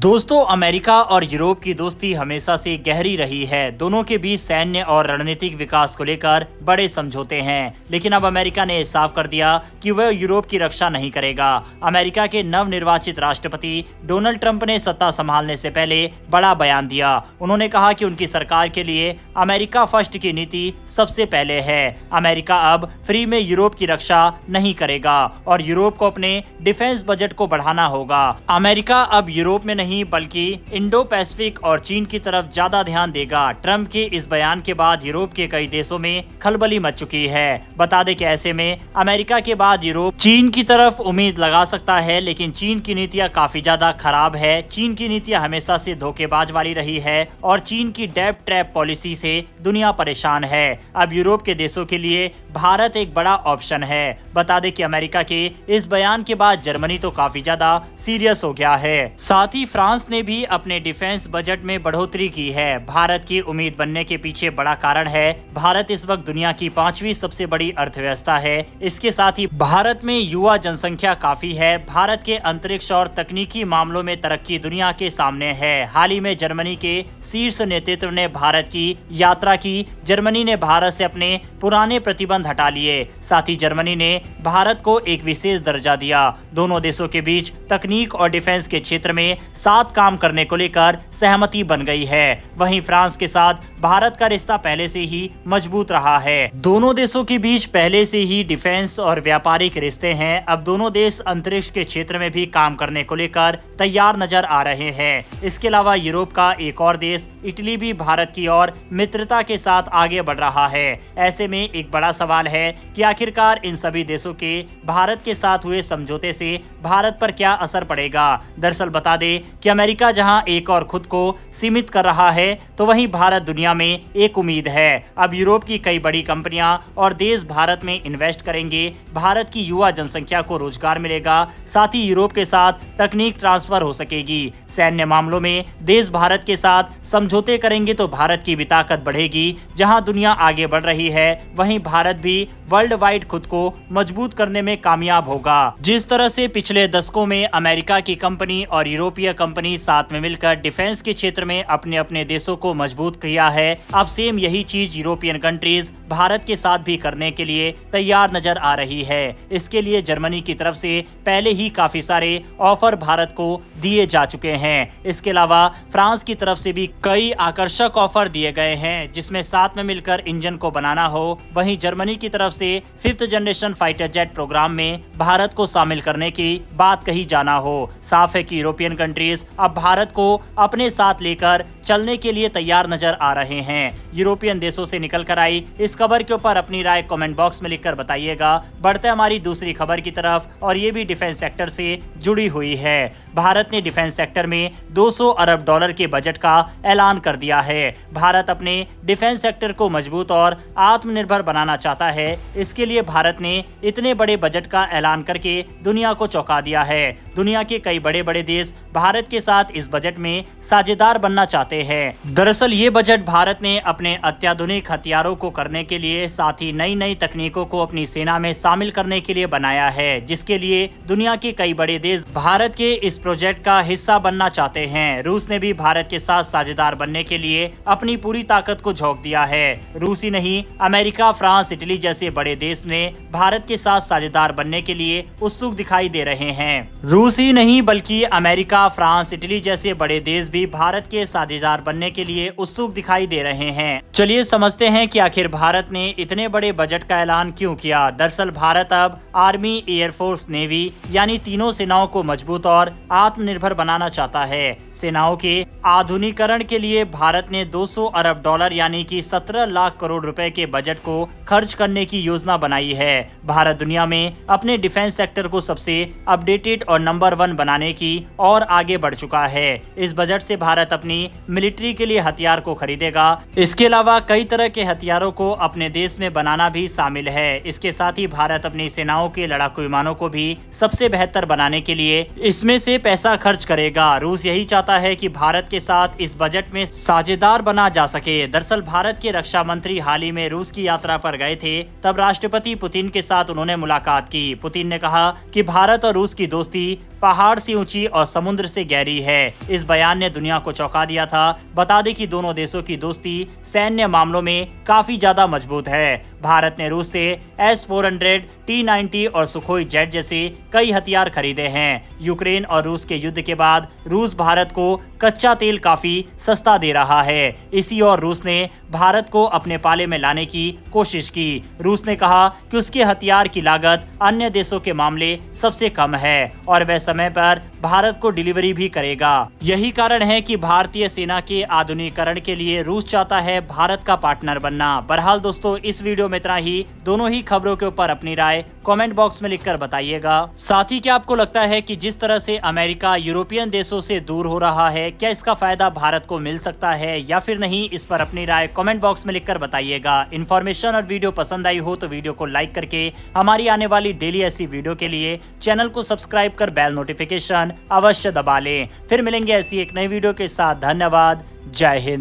दोस्तों, अमेरिका और यूरोप की दोस्ती हमेशा से गहरी रही है। दोनों के बीच सैन्य और रणनीतिक विकास को लेकर बड़े समझौते हैं, लेकिन अब अमेरिका ने साफ कर दिया कि वह यूरोप की रक्षा नहीं करेगा। अमेरिका के नवनिर्वाचित राष्ट्रपति डोनाल्ड ट्रंप ने सत्ता संभालने से पहले बड़ा बयान दिया। उन्होंने कहा कि उनकी सरकार के लिए अमेरिका फर्स्ट की नीति सबसे पहले है। अमेरिका अब फ्री में यूरोप की रक्षा नहीं करेगा और यूरोप को अपने डिफेंस बजट को बढ़ाना होगा। अमेरिका अब यूरोप में नहीं बल्कि इंडो पैसिफिक और चीन की तरफ ज्यादा ध्यान देगा। ट्रंप के इस बयान के बाद यूरोप के कई देशों में खलबली मच चुकी है। बता दें कि ऐसे में अमेरिका के बाद यूरोप चीन की तरफ उम्मीद लगा सकता है, लेकिन चीन की नीतियां काफी ज्यादा खराब है। चीन की नीतियां हमेशा से धोखेबाज वाली रही है और चीन की डेब्ट ट्रैप पॉलिसी से दुनिया परेशान है। अब यूरोप के देशों के लिए भारत एक बड़ा ऑप्शन है। बता दें कि अमेरिका के इस बयान के बाद जर्मनी तो काफी ज्यादा सीरियस हो गया है। साथ ही फ्रांस ने भी अपने डिफेंस बजट में बढ़ोतरी की है। भारत की उम्मीद बनने के पीछे बड़ा कारण है, भारत इस वक्त दुनिया की 5वीं सबसे बड़ी अर्थव्यवस्था है। इसके साथ ही भारत में युवा जनसंख्या काफी है। भारत के अंतरिक्ष और तकनीकी मामलों में तरक्की दुनिया के सामने है। हाल ही में जर्मनी के शीर्ष नेतृत्व ने भारत की यात्रा की। जर्मनी ने भारत से अपने पुराने प्रतिबंध हटा लिए। साथ ही जर्मनी ने भारत को एक विशेष दर्जा दिया। दोनों देशों के बीच तकनीक और डिफेंस के क्षेत्र में साथ काम करने को लेकर सहमति बन गई है। वहीं फ्रांस के साथ भारत का रिश्ता पहले से ही मजबूत रहा है। दोनों देशों के बीच पहले से ही डिफेंस और व्यापारिक रिश्ते हैं। अब दोनों देश अंतरिक्ष के क्षेत्र में भी काम करने को लेकर तैयार नजर आ रहे हैं। इसके अलावा यूरोप का एक और देश इटली भी भारत की ओर मित्रता के साथ आगे बढ़ रहा है। ऐसे में एक बड़ा सवाल है कि आखिरकार इन सभी देशों के भारत के साथ हुए समझौते से भारत पर क्या असर पड़ेगा। दरअसल बता दें कि अमेरिका जहां एक और खुद को सीमित कर रहा है, तो वहीं भारत दुनिया में एक उम्मीद है। अब यूरोप की कई बड़ी कंपनियां और देश भारत में इन्वेस्ट करेंगे। भारत की युवा जनसंख्या को रोजगार मिलेगा। साथ ही यूरोप के साथ तकनीक ट्रांसफर हो सकेगी। सैन्य मामलों में देश भारत के साथ समझौते करेंगे तो भारत की भी ताकत बढ़ेगी। जहां दुनिया आगे बढ़ रही है, वहीं भारत भी वर्ल्ड वाइड खुद को मजबूत करने में कामयाब होगा। जिस तरह से पिछले दशकों में अमेरिका की कंपनी और यूरोपीय कंपनी साथ में मिलकर डिफेंस के क्षेत्र में अपने अपने देशों को मजबूत किया है, अब सेम यही चीज यूरोपियन कंट्रीज भारत के साथ भी करने के लिए तैयार नजर आ रही है। इसके लिए जर्मनी की तरफ से पहले ही काफी सारे ऑफर भारत को दिए जा चुके हैं। इसके अलावा फ्रांस की तरफ से भी कई आकर्षक ऑफर दिए गए हैं, जिसमें साथ में मिलकर इंजन को बनाना हो। वहीं जर्मनी की तरफ से 5th generation fighter jet programme में भारत को शामिल करने की बात कही जाना हो। साफ है कि यूरोपियन कंट्रीज अब भारत को अपने साथ लेकर चलने के लिए तैयार नजर आ रहे हैं। यूरोपियन देशों से निकल कर आई इस खबर के ऊपर अपनी राय कमेंट बॉक्स में लिखकर बताइएगा। बढ़ते हमारी दूसरी खबर की तरफ, और ये भी डिफेंस सेक्टर से जुड़ी हुई है। भारत ने डिफेंस सेक्टर में 200 अरब डॉलर के बजट का ऐलान कर दिया है। भारत अपने डिफेंस सेक्टर को मजबूत और आत्मनिर्भर बनाना चाहता है। इसके लिए भारत ने इतने बड़े बजट का ऐलान करके दुनिया को चौंका दिया है। दुनिया के कई बड़े बड़े देश भारत के साथ इस बजट में साझेदार बनना चाहते हैं। दरअसल ये बजट भारत ने अपने अत्याधुनिक हथियारों को करने के लिए, साथ ही नई नई तकनीकों को अपनी सेना में शामिल करने के लिए बनाया है, जिसके लिए दुनिया के कई बड़े देश भारत के इस प्रोजेक्ट का हिस्सा बनना चाहते हैं। रूस ने भी भारत के साथ साझेदार बनने के लिए अपनी पूरी ताकत को झोंक दिया है। रूस ही नहीं, अमेरिका, फ्रांस, इटली जैसे बड़े देश ने भारत के साथ साझेदार बनने के लिए उत्सुक दिखाई दे रहे हैं। रूस ही नहीं बल्कि अमेरिका, फ्रांस, इटली जैसे बड़े देश भी भारत के साझेदार बनने के लिए उत्सुक दिखाई दे रहे हैं। चलिए समझते हैं कि आखिर भारत ने इतने बड़े बजट का ऐलान क्यों किया। दरअसल भारत अब आर्मी, एयरफोर्स, नेवी यानी तीनों सेनाओं को मजबूत और आत्मनिर्भर बनाना चाहता है। सेनाओं के आधुनिकीकरण के लिए भारत ने 200 अरब डॉलर यानी कि 17 लाख करोड़ रुपए के बजट को खर्च करने की योजना बनाई है। भारत दुनिया में अपने डिफेंस सेक्टर को सबसे अपडेटेड और नंबर 1 बनाने की और आगे बढ़ चुका है। इस बजट से भारत अपनी मिलिट्री के लिए हथियार को खरीदेगा। इसके अलावा कई तरह के हथियारों को अपने देश में बनाना भी शामिल है। इसके साथ ही भारत अपनी सेनाओं के लड़ाकू विमानों को भी सबसे बेहतर बनाने के लिए इसमें से पैसा खर्च करेगा। रूस यही चाहता है कि भारत के साथ इस बजट में साझेदार बना जा सके। दरअसल भारत के रक्षा मंत्री हाल ही में रूस की यात्रा पर गए थे, तब राष्ट्रपति पुतिन के साथ उन्होंने मुलाकात की। पुतिन ने कहा कि भारत और रूस की दोस्ती पहाड़ से ऊंची और समुद्र से गहरी है। इस बयान ने दुनिया को चौंका दिया था। बता दें कि दोनों देशों की दोस्ती सैन्य मामलों में काफी ज्यादा मजबूत है। भारत ने रूस से S-400, T-90 और सुखोई जेट जैसे कई हथियार खरीदे हैं। यूक्रेन और रूस के युद्ध के बाद रूस भारत को कच्चा तेल काफी सस्ता दे रहा है। इसी और रूस ने भारत को अपने पाले में लाने की कोशिश की। रूस ने कहा कि उसके हथियार की लागत अन्य देशों के मामले सबसे कम है और वह समय पर भारत को डिलीवरी भी करेगा। यही कारण है कि भारतीय सेना के आधुनिकीकरण के लिए रूस चाहता है भारत का पार्टनर बनना। बहरहाल दोस्तों, इस वीडियो में इतना ही। दोनों ही खबरों के ऊपर अपनी राय कमेंट बॉक्स में लिखकर बताइएगा। साथ ही क्या आपको लगता है कि जिस तरह से अमेरिका यूरोपियन देशों से दूर हो रहा है, क्या इसका फायदा भारत को मिल सकता है या फिर नहीं? इस पर अपनी राय कमेंट बॉक्स में लिखकर बताइएगा। इन्फॉर्मेशन और वीडियो पसंद आई हो तो वीडियो को लाइक करके हमारी आने वाली डेली ऐसी वीडियो के लिए चैनल को सब्सक्राइब कर बेल नोटिफिकेशन अवश्य दबा लें। फिर मिलेंगे ऐसी एक नई वीडियो के साथ। धन्यवाद। जय हिंद।